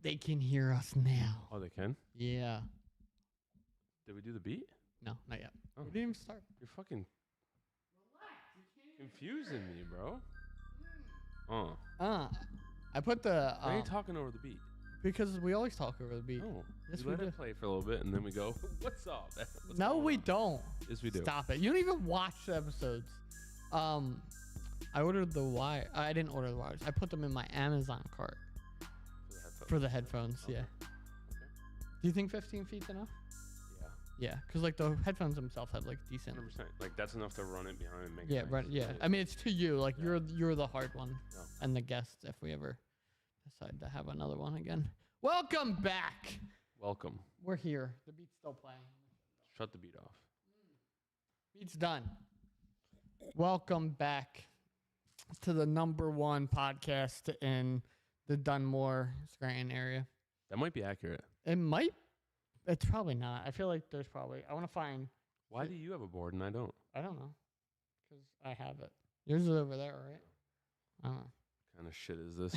They can hear us now. Oh, they can? Yeah. Did we do the beat? No, not yet. Oh. We didn't even start. You're fucking confusing me, bro. I put the... Why are you talking over the beat? Because we always talk over the beat. No. Yes, we we let do. it play for a little bit, and then we go, what's up? What's No, going we on? don't. Yes, we do. Stop it. You don't even watch the episodes. I ordered the wire. I didn't order the wires. I put them in my Amazon cart. For the headphones, Okay. yeah. Okay. Do you think 15 feet's enough? Yeah. Yeah, because like the headphones themselves have like decent. 100%. Like, that's enough to run it behind and make Yeah, it nice. right. Yeah, I mean it's to you. Like Yeah. you're the hard one, Yeah. and the guest if we ever decide to have another one again. Welcome back. Welcome. We're here. The beat's still playing. Shut the beat off. Beat's done. Welcome back to the #1 podcast in the Dunmore, Scranton area. That might be accurate. It might. It's probably not. I feel like there's probably. I want to find. Why do you have a board and I don't? I don't know. Because I have it. Yours is over there, right? I don't know. What kind of shit is this?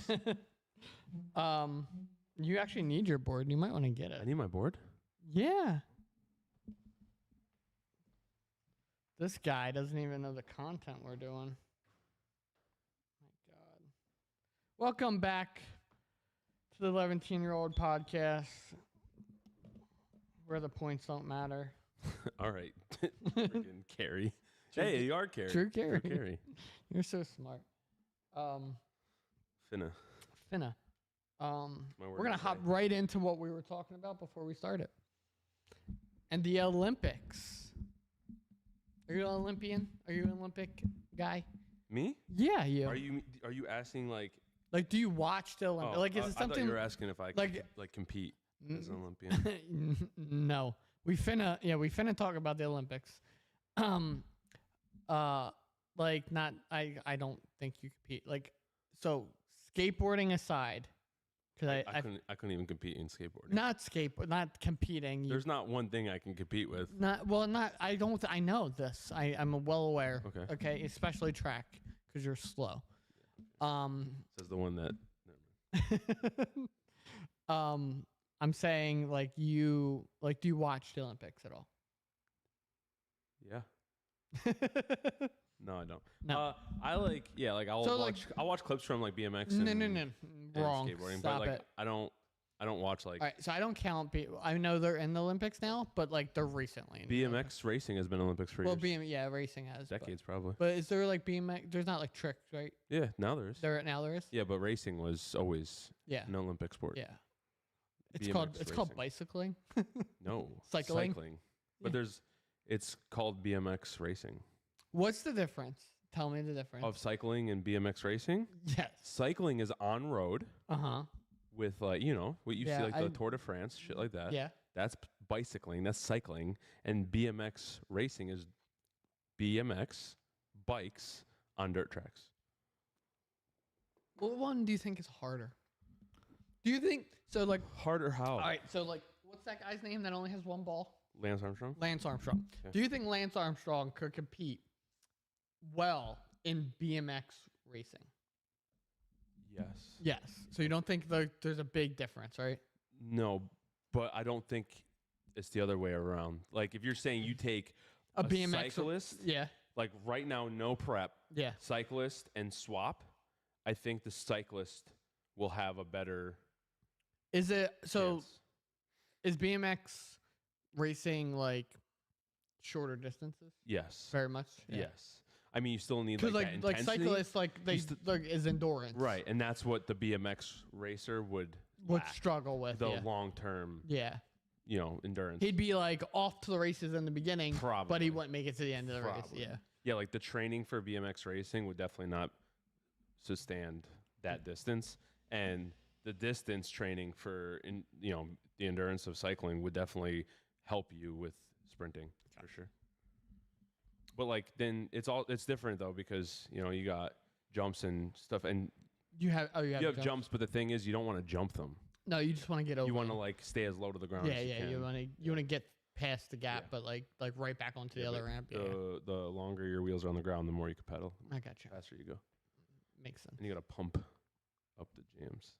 You actually need your board. You might want to get I it. need my board? Yeah. This guy doesn't even know the content we're doing. My God. Welcome back to the 11-year-old podcast where the points don't matter. All right. Freaking Carrie. Hey, you are Carrie. True Carrie. True Carrie. You're so smart. Finna. Finna. My word We're going to hop right into what we were talking about before we started. And the Olympics. Are you an Olympian? Are you an Olympic guy? Me? Yeah, you. Are you asking like? Like, do you watch the Olympics? Like, is it I thought something? you were asking if I could like compete as an Olympian. No, we finna talk about the Olympics. Like not. I don't think you compete. Like, so skateboarding aside, because I couldn't even compete in skateboarding. not competing. There's not one thing I can compete with. I don't. I know this. I'm well aware. Okay. Okay, especially track because you're slow. Says the one that. I'm saying like do you watch the Olympics at all? Yeah. No, I don't. No. I'll watch clips from like BMX. No, and wrong. skateboarding, Stop but like it. I don't watch like All right, so I don't count. I know they're in the Olympics now, but like they're recently. In the Olympics. BMX racing has been Olympics for Well, years. racing has Decades probably. But is there like BMX? There's not like tricks, right? Yeah, now there is. There is. Yeah, but racing was always Yeah. an Olympic sport. Yeah. It's BMX called racing. bicycling. No. Cycling? But Yeah. it's called BMX racing. What's the difference? Tell me the difference. Of cycling and BMX racing? Yes. Cycling is on road Uh-huh. with what you see like the Tour de France, shit like that. Yeah. That's bicycling, that's cycling, and BMX racing is BMX bikes on dirt tracks. What one do you think is harder? Do you think so? Like Harder how? all right. So like, what's that guy's name that only has one ball? Lance Armstrong? Lance Armstrong. Okay. Do you think Lance Armstrong could compete well in BMX racing? Yes. Yes. So you don't think there's a big difference, right? No, but I don't think it's the other way around. Like if you're saying you take A BMX cyclist, Yeah. like right now, no prep, Yeah. cyclist and swap, I think the cyclist will have a better Is it so? chance. Is BMX racing like shorter distances? Yes. Very much. Yes. I mean, you still need Because like that like intensity. cyclists like is endurance. Right, and that's what the BMX racer would lack, struggle with. the Yeah. long term, Yeah. endurance. He'd be like off to the races in the beginning, but Probably. he wouldn't make it to the end of the race. Probably. Yeah. Yeah, like the training for BMX racing would definitely not sustain that distance, and the distance training for the endurance of cycling would definitely help you with sprinting for sure. But like then it's different though because you got jumps and stuff, and You have jumps, but the thing is you don't want to jump them. No, you just want to get over. You want to them. like stay as low to the ground. Yeah, as yeah. You You can. want to get past the gap, Yeah. but like right back onto the other but ramp. Yeah. The longer your wheels are on the ground, the more you can pedal. I got you. The faster you go, Makes sense. and you got to pump up the jams.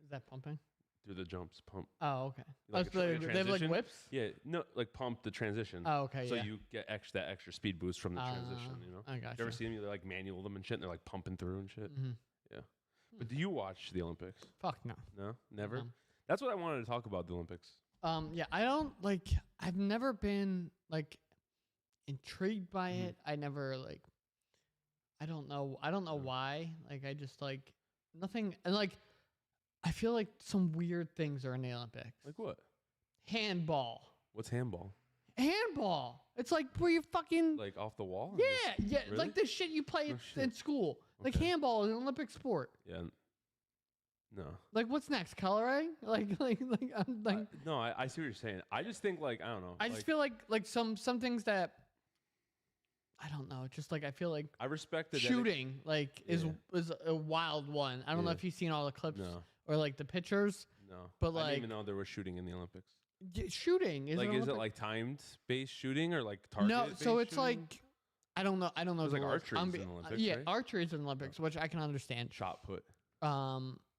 Is that pumping? do the jumps, pump. Oh, okay. Like Oh, so they have like transition? whips. Yeah, no, like pump the transition. Oh, okay. So yeah. you get that extra speed boost from the transition. You know. I got You ever seen them? They like manual them and shit. And they're like pumping through and shit. Mm-hmm. Yeah. But do you watch the Olympics? Fuck no. No, never. No. That's what I wanted to talk about the Olympics. Yeah, I don't like. I've never been like intrigued by it. I never like. I don't know. I don't know why. Like, I just like nothing. And like, I feel like some weird things are in the Olympics. Like what? Handball. What's handball? Handball. It's like where you fucking Like off the wall? yeah, yeah. Really? Like the shit you play Oh, shit. in school. Like Okay. handball is an Olympic sport. Yeah. No. Like what's next? Coloring? I'm like. No, I see what you're saying. I just think like I don't know. I just feel like some things that I don't know. Just like I feel like I respect the shooting like is a wild one. I don't know Yeah. if you've seen all the clips No, or like the pictures. no. But, I didn't like- even know there was shooting in the Olympics. Shooting is Like, an is it Olympic- like timed based shooting or like target? no? So it's like I don't know. I don't know. There's the like rules. archery in the Olympics, yeah, right? archery is in the Olympics, which I can understand. shot put.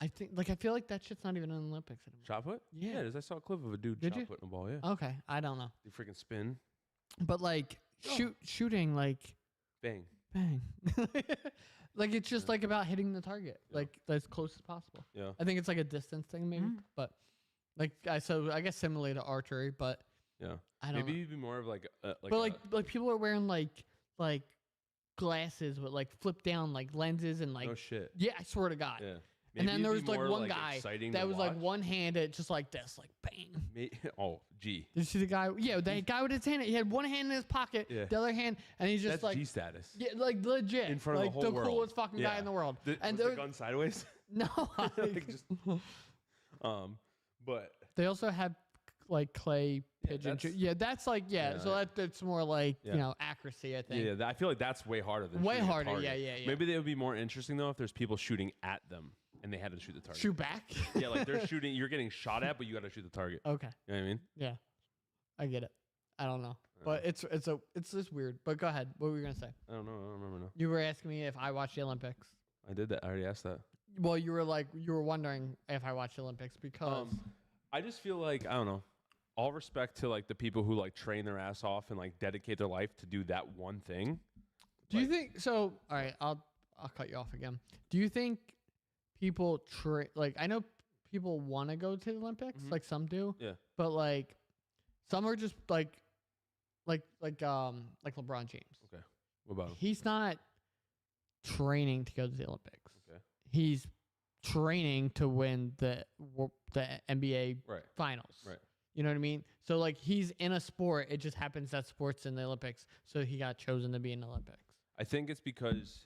I think like I feel like that shit's not even in the Olympics anymore. Shot put? Yeah. it is. I saw a clip of a dude Did shot you? putting a ball. Yeah. Okay, I don't know, You freaking spin, but like shooting like bang. bang, like it's just like about hitting the target Yeah. like as close as possible. Yeah. I think it's like a distance thing maybe, but like so I guess similar to archery, but Yeah. I don't Maybe know. you'd be more of like But like people are wearing like glasses with like flip down like lenses and like no shit. yeah, I swear to God. Yeah. And then Maybe there it'd was be like more, one guy exciting that to was like watch. one handed just like this, like bang. Oh, gee. Did you see the guy? Yeah, the guy with his hand. He had one hand in his pocket, Yeah. the other hand, and he's just That's like G status. yeah, like legit In front of the like whole world. coolest fucking guy Yeah. in the world. And Was there the gun sideways? no, Like, just- but they also have like clay pigeon. that's- Yeah, that's like yeah. Yeah, So that's more like Yeah. you know accuracy. I think. yeah, I feel like that's way harder than Way shooting a harder, target. yeah, yeah, yeah. Maybe they would be more interesting though if there's people shooting at them and they had to shoot the target. Shoot back. Yeah, like they're shooting. You're getting shot at, but you got to shoot the target. Okay. You know what I mean? Yeah, I get it. I don't know, but it's just weird. But go ahead. What were you gonna say? I don't know. I don't remember now. You were asking me if I watched the Olympics. I did that. I already asked that. Well, you were wondering if I watched the Olympics because I just feel like I don't know. All respect to like the people who like train their ass off and like dedicate their life to do that one thing. do you think so? All right, I'll cut you off again. Do you think people like I know people want to go to the Olympics, like some do, Yeah. but like some are just like LeBron James. Okay. What about him? He's not training to go to the Olympics. Okay. He's training to win the NBA Right. finals. Right. You know what I mean? So like he's in a sport. It just happens that sport's in the Olympics. So he got chosen to be in the Olympics. I think it's because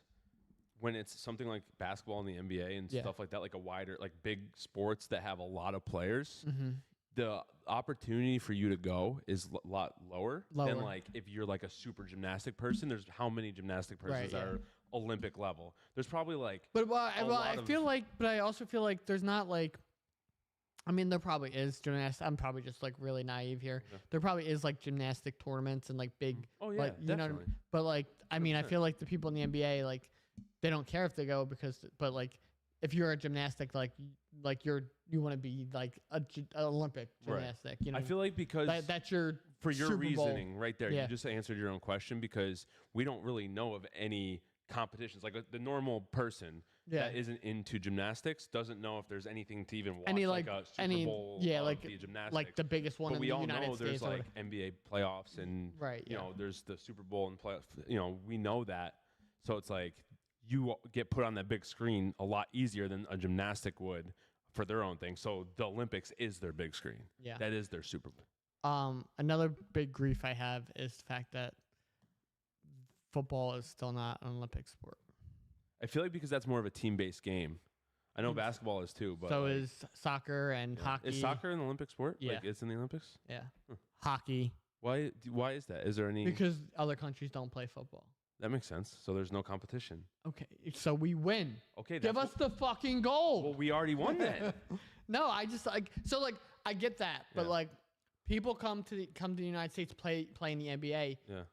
when it's something like basketball in the NBA and Yeah. stuff like that, like a wider, like big sports that have a lot of players, Mm-hmm. the opportunity for you to go is a lot lower than Lower. like if you're like a super gymnastic person. There's how many gymnastic persons Right, yeah. are Olympic level? There's probably like But A lot I of- feel like, but I also feel like there's not like, I mean, there probably is gymnastics. I'm probably just like really naive here. Okay. There probably is like gymnastic tournaments and like big, oh yeah, like, you know what I definitely. mean? But like, I mean, I 100%. feel like the people in the NBA, like, they don't care if they go because, but like, if you're a gymnastic, like you want to be like an Olympic Right. gymnastic, you know? I feel like because that's your for your Super Bowl. reasoning right there, Yeah. you just answered your own question because we don't really know of any competitions. Like the normal person Yeah. that isn't into gymnastics doesn't know if there's anything to even watch, Any, like like, a Super any- Bowl yeah, of like- the gymnastics. like the biggest one but in we the all United know States. there's or like whatever. NBA playoffs and Right, you yeah. know there's the Super Bowl and playoff. You know we know that, so it's like you get put on that big screen a lot easier than a gymnastic would for their own thing. So the Olympics is their big screen. Yeah. That is their Super Bowl. Another big grief I have is the fact that football is still not an Olympic sport. I feel like because that's more of a team-based game. I know Teams- basketball is too, but So like, is soccer and yeah. hockey. Is soccer an Olympic sport? Yeah. Like it's in the Olympics. Yeah. Huh. Hockey. Why is that? Is there any? Because other countries don't play football. That makes sense. So there's no competition. Okay. So we win. Okay, Give us the fucking goal. Well, we already won that. No, I just like so like I get that, but Yeah. like people come to the United States play in the NBA. Yeah.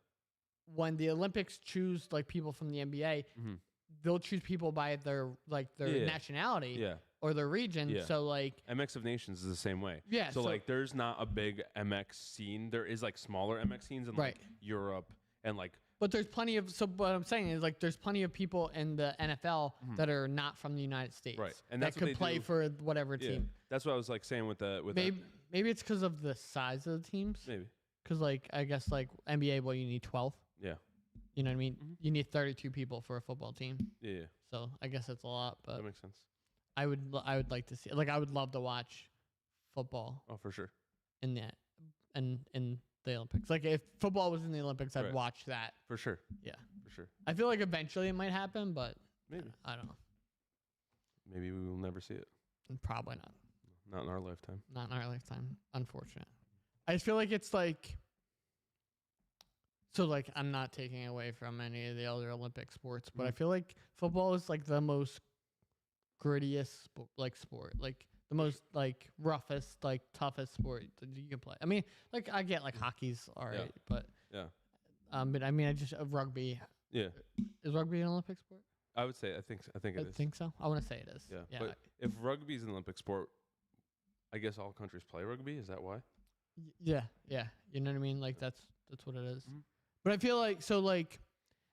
When the Olympics choose like people from the NBA, Mhm. they'll choose people by their Yeah. nationality. Yeah. or their region. Yeah. So like MX of Nations is the same way. yeah, So like there's not a big MX scene. There is like smaller MX scenes in like Europe and like. But there's plenty of what I'm saying is like there's plenty of people in the NFL that are not from the United States, Right, and that that's what could play for whatever team. That's what I was like saying with Maybe it's because of the size of the teams. Maybe because like I guess like NBA, well, you need 12. Yeah. You know what I mean? You need 32 people for a football team. Yeah. So I guess that's a lot, but That makes sense. I would like to see, like, I would love to watch football. Oh, for sure. In that, and in the Olympics, like if football was in the Olympics, I'd watch that. For sure. Yeah. For sure. I feel like eventually it might happen, but maybe I don't know. Maybe we will never see it. Probably not. Not in our lifetime. Not in our lifetime. Unfortunate. I just feel like it's like. So, like, I'm not taking away from any of the other Olympic sports, but I feel like football is, like, the most grittiest, sport. Like, the most, like, roughest, like, toughest sport that you can play. I mean, like, I get, like, hockey's all right, but... Yeah. But, I mean, rugby... Yeah. Is rugby an Olympic sport? I would say, I think it is. I think so. I want to say it is. Yeah. But if rugby is an Olympic sport, I guess all countries play rugby. Is that why? Yeah. You know what I mean? Like, that's what it is. But I feel like, so, like,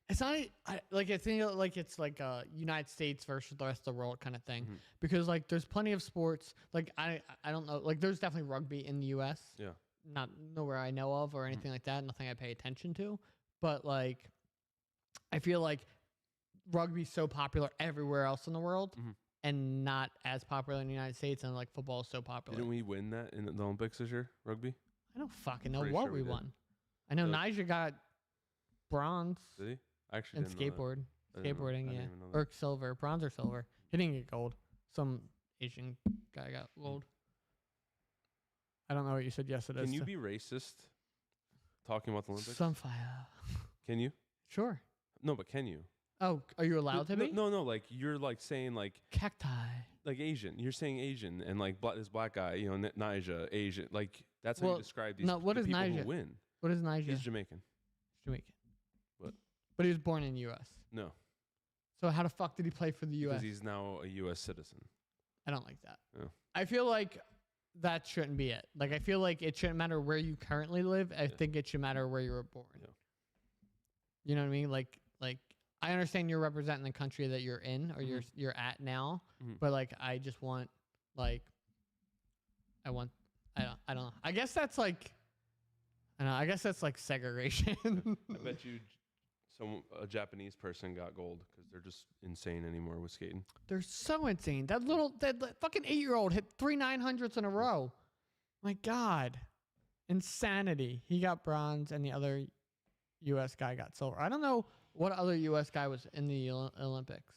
it's not, I think, like, it's, like, United States versus the rest of the world kind of thing. Because, like, there's plenty of sports, like, I don't know, like, there's definitely rugby in the U.S. Yeah. Not nowhere I know of or anything like that, nothing I pay attention to. But, like, I feel like rugby's so popular everywhere else in the world and not as popular in the United States, and, like, football is so popular. Didn't we win that in the Olympics this year, rugby? I don't fucking know what we won. I know Niger got bronze. Did he? Actually, skateboarding, yeah, or silver, bronze or silver. He didn't get gold. Some Asian guy got gold. I don't know what you said. Yes, it is. Can you be racist talking about the Olympics? Some fire. Can you? Sure. No, but can you? Oh, are you allowed to be? No. Like you're like saying like cacti. Like Asian. You're saying Asian and like this black guy. You know, Niger, Asian. Like that's how you describe these. What is people Niger? Who win. What is Niger? He's Jamaican. Jamaican. What? But he was born in the U.S. No. So how the fuck did he play for the U.S.? Because he's now a U.S. citizen. I don't like that. Yeah. I feel like that shouldn't be it. Like, I feel like it shouldn't matter where you currently live. I think it should matter where you were born. Yeah. You know what I mean? Like I understand you're representing the country that you're in or you're at now, but like I just want I don't know. I guess that's like segregation. I bet you a Japanese person got gold because they're just insane anymore with skating. They're so insane. That fucking 8-year-old hit 3 900s in a row. My God. Insanity. He got bronze and the other U.S. guy got silver. I don't know what other U.S. guy was in the Olympics.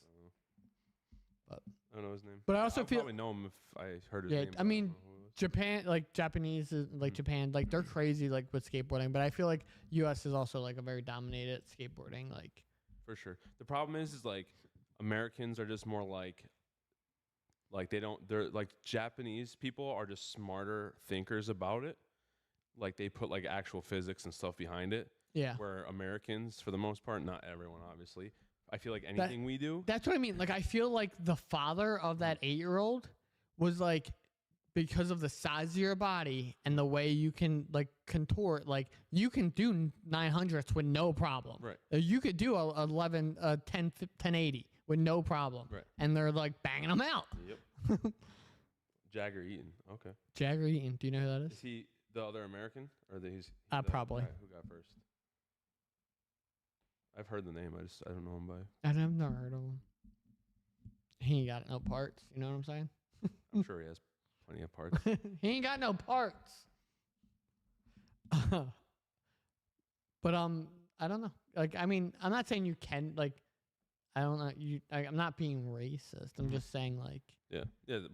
But I don't know his name. But I also feel probably know him if I heard his name. I mean, Japan, like Japanese, like Japan, like they're crazy, like with skateboarding. But I feel like U.S. is also like a very dominated skateboarding, like. For sure. The problem is like Americans are just more like they're like Japanese people are just smarter thinkers about it. Like they put like actual physics and stuff behind it. Yeah. Where Americans, for the most part, not everyone, obviously, I feel like anything we do. That's what I mean. Like, I feel like the father of that 8-year-old was like, because of the size of your body and the way you can like contort, like you can do 900s with no problem. Right. You could do 1080 with no problem. Right. And they're like banging them out. Yep. Jagger Eaton. Okay. Jagger Eaton. Do you know who that is? Is he the other American, or he's probably. Who got first? I've heard the name. I don't know him by. I've never heard of him. He ain't got no parts. You know what I'm saying? I'm sure he has plenty of parts. He ain't got no parts. But I don't know. Like, I mean, I'm not saying you can. Like, I don't know. I'm not being racist. I'm just saying like. Yeah,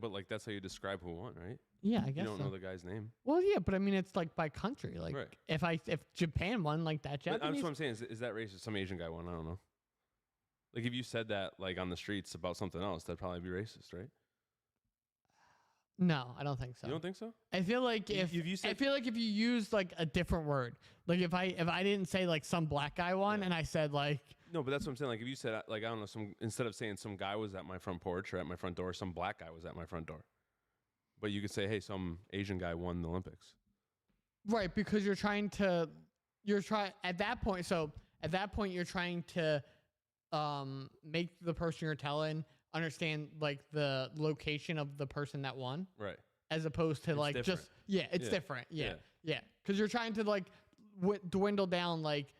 but like that's how you describe who won, right? Yeah, I guess. You don't know the guy's name. Well, yeah, but I mean, it's like by country. Like, if Japan won, like that Japanese. That's what I'm saying. Is that racist? Some Asian guy won. I don't know. Like if you said that like on the streets about something else, that'd probably be racist, right? No, I don't think so. You don't think so? I feel like if you use like a different word, like if I didn't say like some black guy won and I said like No, but that's what I'm saying. Like, if you said, like, I don't know, instead of saying some guy was at my front porch or at my front door, some black guy was at my front door. But you could say, hey, some Asian guy won the Olympics. Right, because at that point. So at that point, you're trying to make the person you're telling understand like the location of the person that won. Right. As opposed to like different. just it's different. Yeah. Because you're trying to like dwindle down like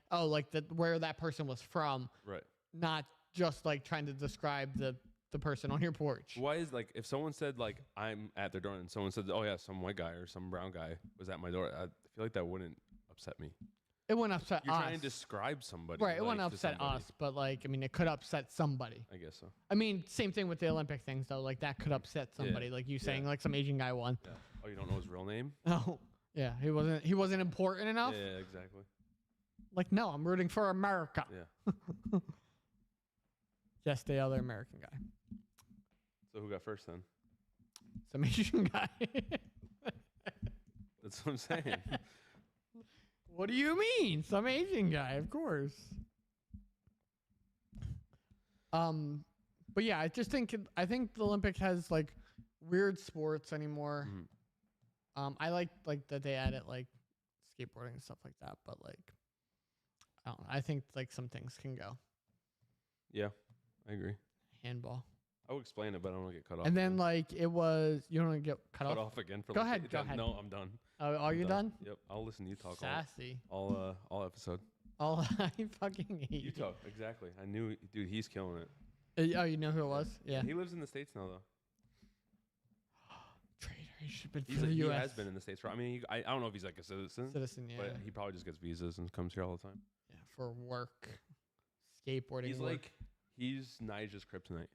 where that person was from. Right. Not just like trying to describe the person on your porch. Why is like if someone said like I'm at their door and someone said, oh yeah, some white guy or some brown guy was at my door, I feel like that wouldn't upset me. It wouldn't upset You're us. trying to describe somebody. Right, it wouldn't upset us, but like I mean it could upset somebody. I guess so. I mean, same thing with the Olympic things though. Like that could upset somebody. Like you saying like some Asian guy won. Yeah. Oh, you don't know his real name? Oh. Yeah, he wasn't important enough. Yeah, exactly. Like, no, I'm rooting for America. Yeah. Just the other American guy. So who got first then? Some Asian guy. That's what I'm saying. What do you mean? Some Asian guy, of course. But yeah, I think the Olympics has like weird sports anymore. Mm-hmm. I like that they added like skateboarding and stuff like that, but like I don't know. I think like some things can go. Yeah, I agree. Handball. I will explain it, but I don't want to get cut off. And then like it was you don't want to get cut off again for Go like, ahead, go ahead. No, I'm done. Oh, are you done? Yep, I'll listen to you talk Sassy. all episode. Oh, I fucking hate You talk, exactly. I knew, dude, he's killing it. Oh, you know who it was? Yeah. He lives in the States now, though. Traitor. He should have been for the He U.S. has been in the States. I mean, I don't know if he's like a citizen. Citizen, yeah. But he probably just gets visas and comes here all the time. Yeah, for work. Skateboarding He's work. he's Nigel's kryptonite.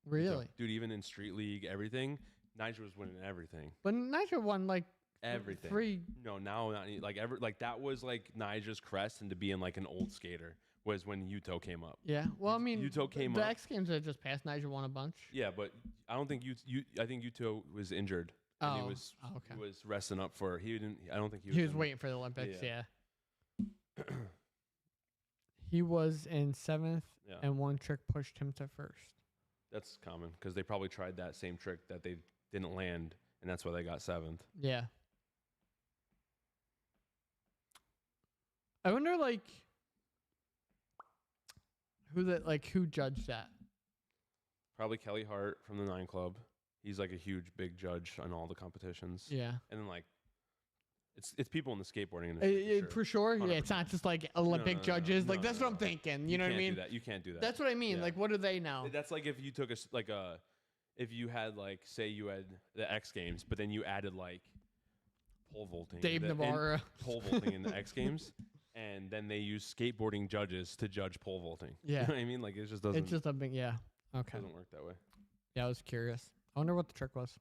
Really? Dude, even in Street League, everything, Nigel was winning everything. But Nigel won like Everything. 3. No, now not like that was like Nigel's crest, and to be in like an old skater was when Yuto came up. Yeah. Well, I mean, Yuto came the up. X Games that just passed, Nigel won a bunch. Yeah, but I don't think I think Yuto was injured. Oh, And he was okay. he was resting up for. He didn't. I don't think he was. He was waiting for the Olympics. Yeah. Yeah. He was in 7th, Yeah. and one trick pushed him to 1st. That's common because they probably tried that same trick that they didn't land, and that's why they got 7th. Yeah. I wonder, like, who judged that? Probably Kelly Hart from the 9 Club. He's like a huge, big judge on all the competitions. Yeah. And then like, it's people in the skateboarding industry. For sure. Yeah, it's not just like Olympic judges. Like that's what I'm thinking. You know what I mean? You can't do that. That's what I mean. Yeah. Like, what do they know? That's like if you took if you had like, say you had the X Games, but then you added like pole vaulting, Dave Navarro, pole vaulting in the X Games, and then they use skateboarding judges to judge pole vaulting. Yeah. You know what I mean? Like it just doesn't. It's just a big Okay. Doesn't work that way. Yeah, I was curious. I wonder what the trick was.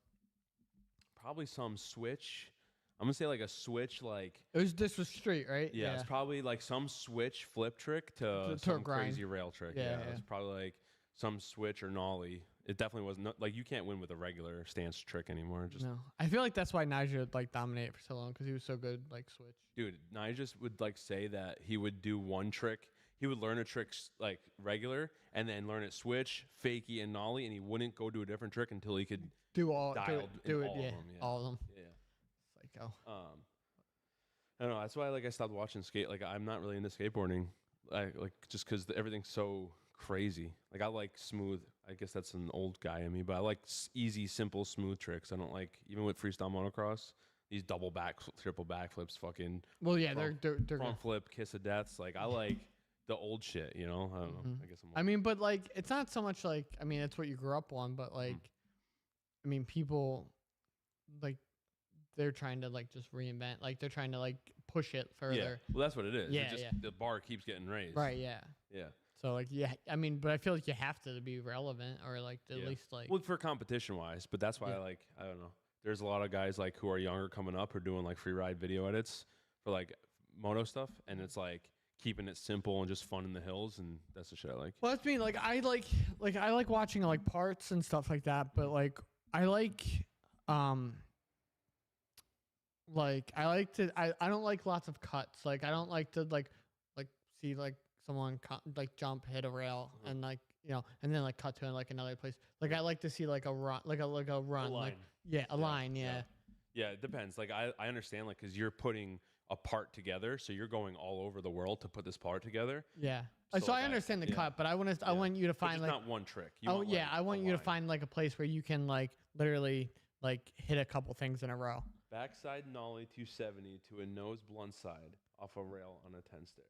Probably some switch. I'm gonna say like a switch, like This was street, right? yeah. It's probably like some switch flip trick to a some grind. crazy rail trick. Yeah, Yeah, yeah. It's probably like some switch or nollie. It definitely wasn't like you can't win with a regular stance trick anymore. Just No, I feel like that's why Nigel like dominated for so long because he was so good like switch. dude, Nigel would like say that he would do one trick. He would learn a trick like regular and then learn it switch, fakie, and nollie, and he wouldn't go do a different trick until he could do all dialed do in it. all Yeah, of them. Yeah. all of them. Yeah. Psycho. I don't know. That's why like I stopped watching skate. Like I'm not really into skateboarding. Like just because everything's so crazy. Like I like smooth. I guess that's an old guy in me, but I like easy, simple, smooth tricks. I don't like even with freestyle motocross. These double back, triple backflips, fucking. Well, yeah, front, they're front flip, kiss of deaths. Like I like the old shit. You know. I don't know. I guess I'm. I mean, but like it's not so much like I mean it's what you grew up on, but like I mean people like they're trying to like just reinvent, like they're trying to like push it further. Yeah. Well, that's what it is. Yeah, It just, the bar keeps getting raised. Right. Yeah. Yeah. So like yeah, I mean, but I feel like you have to be relevant or like at least like. Well, for competition wise, but that's why I don't know. There's a lot of guys like who are younger coming up who are doing like free ride video edits for like moto stuff, and it's like keeping it simple and just fun in the hills, and that's the shit I like. Well, that's me. Like I like watching like parts and stuff like that, but like I like I don't like lots of cuts. Like I don't like to like see like someone like jump, hit a rail, and like and then like cut to like another place. Like I like to see like a run, like a run, like a line, Yeah, it depends. Like I understand, like because you're putting a part together, so you're going all over the world to put this part together. Yeah. So I understand the cut, but I want you to find like not one trick. I want you to find like a place where you can like literally like hit a couple things in a row. Backside nollie 270 to a nose blunt side off a rail on a 10 stair.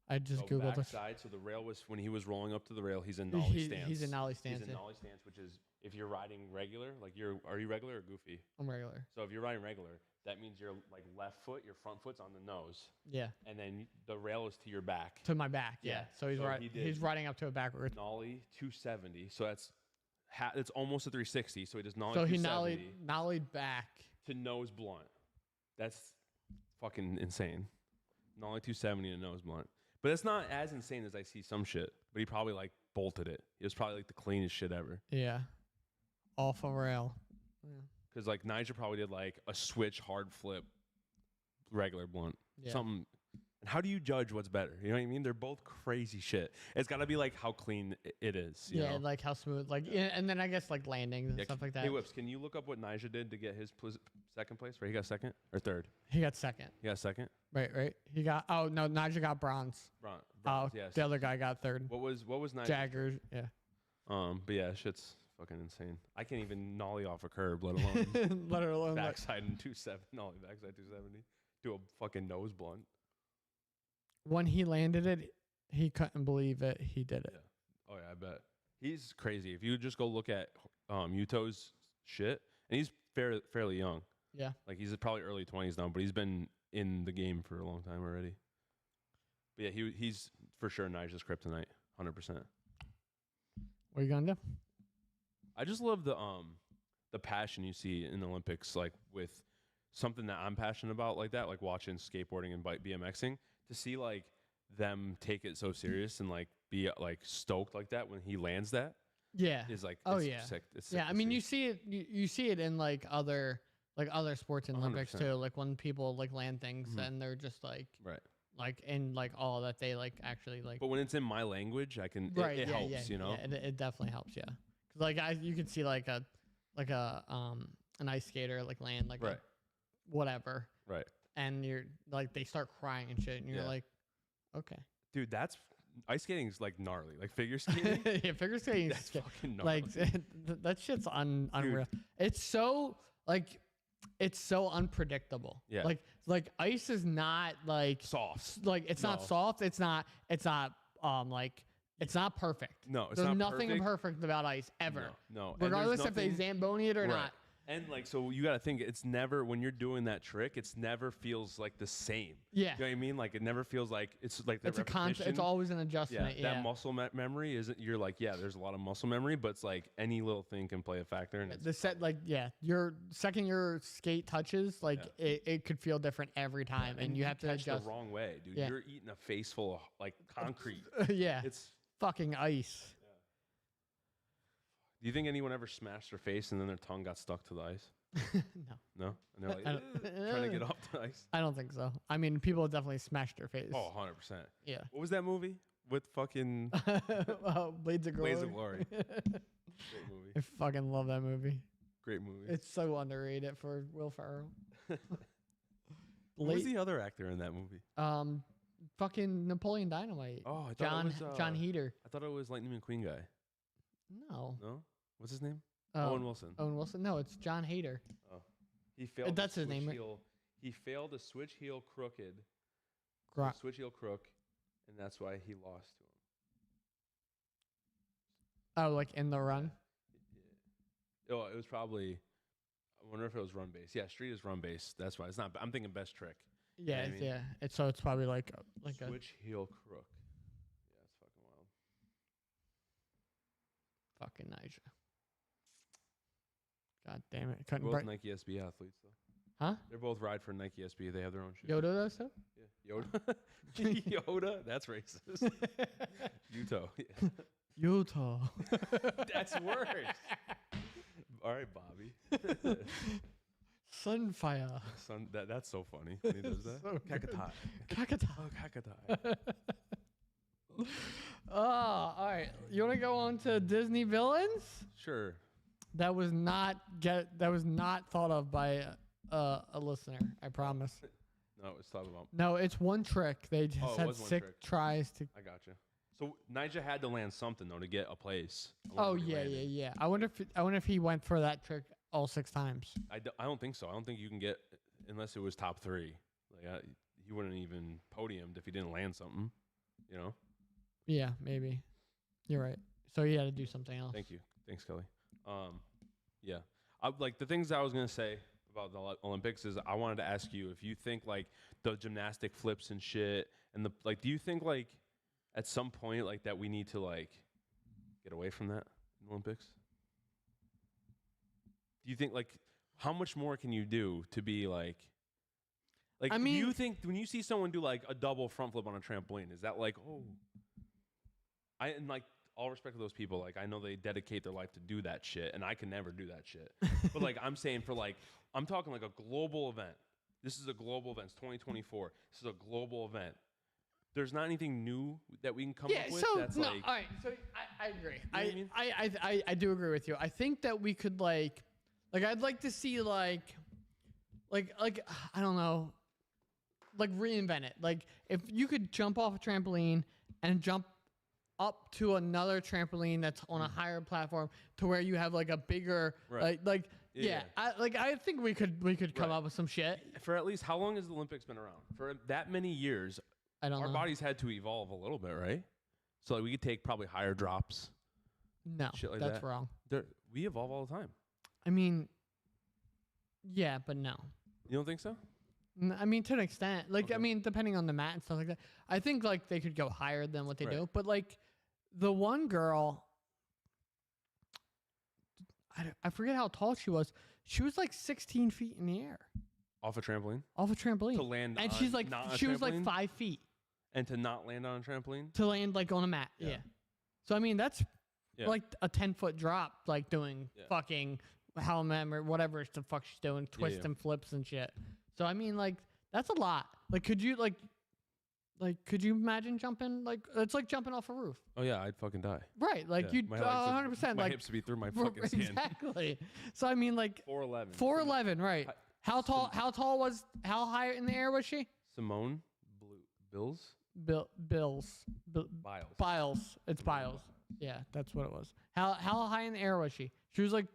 I just googled this. Backside, so the rail was when he was rolling up to the rail. He's in nollie stance. He's in nollie stance. He's in nollie stance, which is if you're riding regular, like are you regular or goofy? I'm regular. So if you're riding regular, that means your like left foot, your front foot's on the nose. Yeah. And then the rail is to your back. To my back. Yeah. So he's riding up to it backwards. Nollie 270. So it's almost a 360. So he does nollie. So he nollied back to nose blunt. That's fucking insane. Nollie 270 to nose blunt. But it's not as insane as I see some shit. But he probably like bolted it. It was probably like the cleanest shit ever. Yeah. Off a rail. Yeah. Because like Nigel probably did like a switch hard flip, regular blunt, something. And how do you judge what's better? You know what I mean? They're both crazy shit. It's got to be like how clean it is. You know? Like how smooth. Like and then I guess like landings and stuff like that. Hey Whips, can you look up what Nigel did to get his second place? Right, he got second or third? He got second. He got second. Right. He got Nigel got bronze. Bronze. Yes. The other guy got third. What was Nigel? Jaggers. Yeah. But yeah, shit's fucking insane. I can't even nollie off a curb, let alone backside and 270 nollie backside 270 do a fucking nose blunt. When he landed it, he couldn't believe it. He did it. Yeah. Oh yeah, I bet. He's crazy. If you just go look at Yuto's shit, and he's fairly young. Yeah. Like he's probably early 20s now, but he's been in the game for a long time already. But yeah, he's for sure Nigel's kryptonite, 100%. What are you gonna do? I just love the passion you see in the Olympics, like with something that I'm passionate about, like that, like watching skateboarding and BMXing. To see like them take it so serious and like be like stoked like that when he lands that, is like sick. It's sick I mean you see it you see it in like other sports in Olympics 100%. Too. Like when people like land things and they're just like like in like all that they like actually like. But when it's in my language, I can it helps, you know. Yeah, it definitely helps, yeah. Cause like you could see like an ice skater like land like a whatever, and you're like they start crying and shit, and you're like, okay, dude, that's ice skating's like gnarly, like figure skating. Yeah, figure skating. That's fucking gnarly. Like that shit's unreal. It's so like. It's so unpredictable. Yeah. Like ice is not like soft. Like it's not soft. It's not like it's not perfect. No, it's There's not nothing perfect about ice ever. No. Regardless if they Zamboni it or not. And like, so you got to think, it's never, when you're doing that trick, it's never feels like the same. Yeah. You know what I mean? Like it never feels like, it's like it's it's always an adjustment. That muscle memory isn't, you're like, there's a lot of muscle memory, but it's like any little thing can play a factor. And the set, like, your second your skate touches, like it could feel different every time. And you have to adjust the wrong way, dude. You're eating a face full of like concrete. It's fucking ice. Do you think anyone ever smashed their face and then their tongue got stuck to the ice? No? And they're like, trying to get off the ice? I don't think so. I mean, people definitely smashed their face. Oh, 100%. Yeah. What was that movie with fucking... Blades of Glory. Blades of Glory. Great movie. I fucking love that movie. Great movie. It's so underrated for Will Ferrell. Who was the other actor in that movie? Fucking Napoleon Dynamite. Oh, I thought it was... John Heder. I thought it was Lightning McQueen guy. No. What's his name? Owen Wilson. Owen Wilson? No, it's John Heder. Oh. He failed. That's his name, right? He failed to switch heel crooked. Switch heel crook, and that's why he lost to him. Oh, like in the run? Yeah. Oh, it was probably... I wonder if it was run base. Yeah, street is run base. That's why. It's not... I'm thinking best trick. Yeah, you know yeah. It's probably like switch heel crook. Yeah, it's fucking wild. Fucking Nigel. God damn it. They're both Nike SB athletes, though. Huh? They're both ride for Nike SB. They have their own shoes. Yoda does so? Yeah. Yoda? Yoda? That's racist. Yuto. Yeah. Utah. That's worse. All right, Bobby. Sunfire. That's so funny when he does that. So Kakatai. Kakatai. Oh, Kakatai. All right. You want to go on to Disney villains? Sure. That was not thought of by a listener. I promise. No, it's thought about. No, it's one trick. They just it had was one 6 trick. tries to. I gotcha. So Nigel had to land something though to get a place. Oh yeah. I wonder if he went for that trick all 6 times. I don't think so. I don't think you can get unless it was top 3. Like he wouldn't even podiumed if he didn't land something. You know. Yeah, maybe. You're right. So he had to do something else. Thank you. Thanks, Kelly. Yeah. Like the things I was gonna say about the Olympics is I wanted to ask you if you think like the gymnastic flips and shit and do you think like at some point like that we need to like get away from that in the Olympics? Do you think like how much more can you do to be like I mean, do you think when you see someone do like a double front flip on a trampoline, is that like, oh, and like all respect to those people, like I know they dedicate their life to do that shit and I can never do that shit. But like I'm saying for like I'm talking like a global event. This is a global event. It's 2024. This is a global event. There's not anything new that we can come up with. That's no, like, all right. So I agree. You know what I mean? I do agree with you. I think that we could like I'd like to see like I don't know, like reinvent it. Like if you could jump off a trampoline and jump up to another trampoline that's on a higher platform to where you have like a bigger Yeah. I think we could come up with some shit. For at least how long has the Olympics been around? For that many years, I don't know. Our bodies had to evolve a little bit, right? So like we could take probably higher drops. No, shit like that's that. wrong. We evolve all the time. I mean, yeah, but no. You don't think so? I mean, to an extent. Like, Okay. I mean, depending on the mat and stuff like that. I think, like, they could go higher than what they Right. do. But, like, the one girl, I forget how tall she was. She was, like, 16 feet in the air. Off a trampoline? Off a trampoline. To land and on, she's, like, not on a she was, like, trampoline? 5 feet. And to not land on a trampoline? To land, like, on a mat. Yeah. So, I mean, that's, like, a 10-foot drop, like, doing fucking helmet or whatever the fuck she's doing, twists and flips and shit. So I mean, like, that's a lot. Like, could you could you imagine jumping? Like, it's like jumping off a roof. Oh yeah, I'd fucking die. Right. Like Yeah. you'd My legs 100%. My Like hips would be through my fucking skin. exactly. So I mean, like 4'11". 4'11", right? How high in the air was she? Simone Bills? Biles. It's Biles. Yeah, that's what it was. How high in the air was she? She was like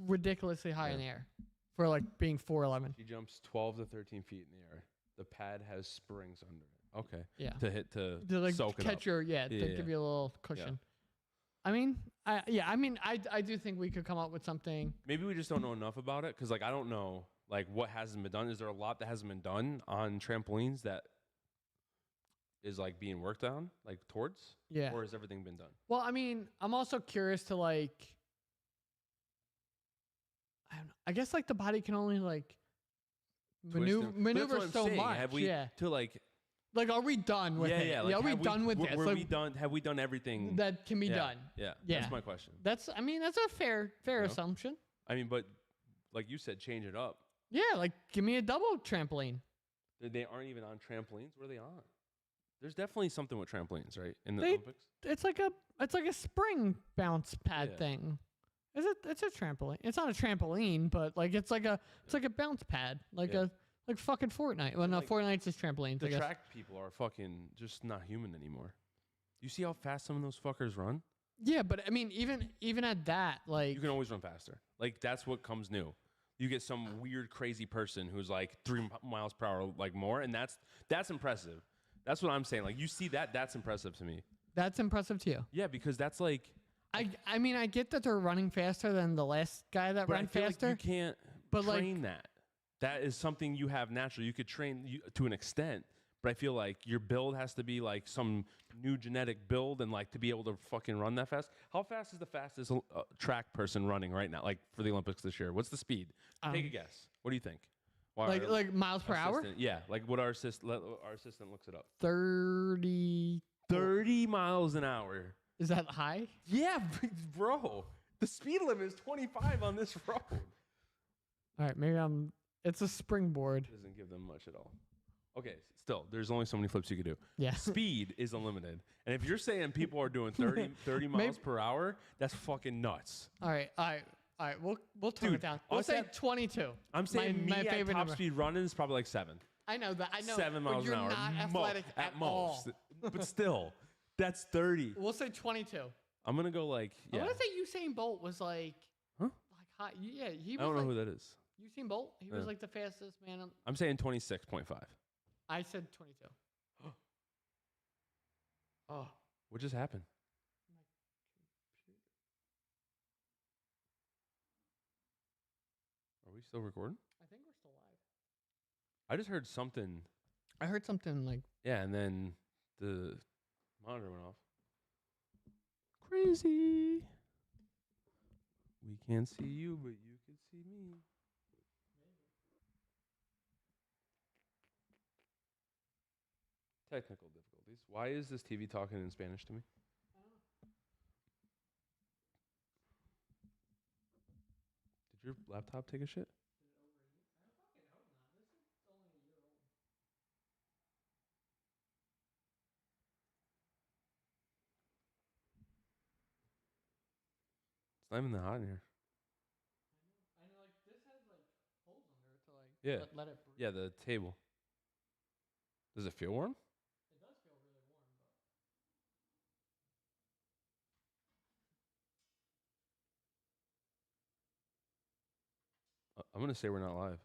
ridiculously high in the air for like being 4'11". She jumps 12 to 13 feet in the air. The pad has springs under it. Okay. Yeah. To like soak it catch up. your to give you a little cushion. I mean, I do think we could come up with something. Maybe we just don't know enough about it because like I don't know like what hasn't been done. Is there a lot that hasn't been done on trampolines that is like being worked on like towards? Yeah. Or has everything been done? Well, I mean, I'm also curious to like. I don't know. I guess like the body can only like maneuver so much. Have we to like are we done with it? Yeah. Are we done with this? Were we done? Have we done everything that can be done? Yeah. Yeah. That's my question. That's a fair assumption. I mean, but like you said, change it up. Yeah, like give me a double trampoline. They aren't even on trampolines. What are they on? There's definitely something with trampolines, right? In the Olympics. It's like a spring bounce pad thing. It's a trampoline. It's not a trampoline, but like it's like a bounce pad, like fucking Fortnite. Well, no, like, Fortnite's just trampolines. The track people are fucking just not human anymore. You see how fast some of those fuckers run? Yeah, but I mean, even at that, like you can always run faster. Like that's what comes new. You get some weird, crazy person who's like 3 miles per hour, like more, and that's impressive. That's what I'm saying. Like you see that's impressive to me. That's impressive to you. Yeah, because that's like. I mean, I get that they're running faster than the last guy that ran faster. Like you can't train that. That is something you have naturally. You could train to an extent, but I feel like your build has to be like some new genetic build and like to be able to fucking run that fast. How fast is the fastest track person running right now? Like for the Olympics this year, what's the speed? Take a guess. What do you think? Like miles per hour? Yeah, like what our assistant looks it up. 30 miles an hour. Is that high? Yeah, bro. The speed limit is 25 on this road. All right, maybe it's a springboard. Doesn't give them much at all. Okay, still, there's only so many flips you could do. Yeah. Speed is unlimited. And if you're saying people are doing 30 miles per hour, that's fucking nuts. All right. We'll tone Dude, it down. We'll us say at- 22. I'm saying my me at favorite top number. speed running is probably like 7. I know that. I know. 7 but miles you're an hour. not athletic at most. all. But still, that's 30. We'll say 22. I'm going to go like, I yeah. want to say Usain Bolt was like, Huh? like hot. Yeah, he was. I don't know like, who that is. Usain Bolt. He was Yeah. like the fastest man. I'm saying 26.5. I said 22. Oh. What just happened? Are we still recording? I think we're still live. I just heard something. I heard something like. Yeah, and then the monitor went off. Crazy. We can't see you, but you can see me. Technical difficulties. Why is this TV talking in Spanish to me? Did your laptop take a shit? It's not even that hot in here. I know, like this has like holes under it to like Yeah. let it breathe. Yeah, the table. Does it feel warm? It does feel really warm, but I'm going to say we're not live.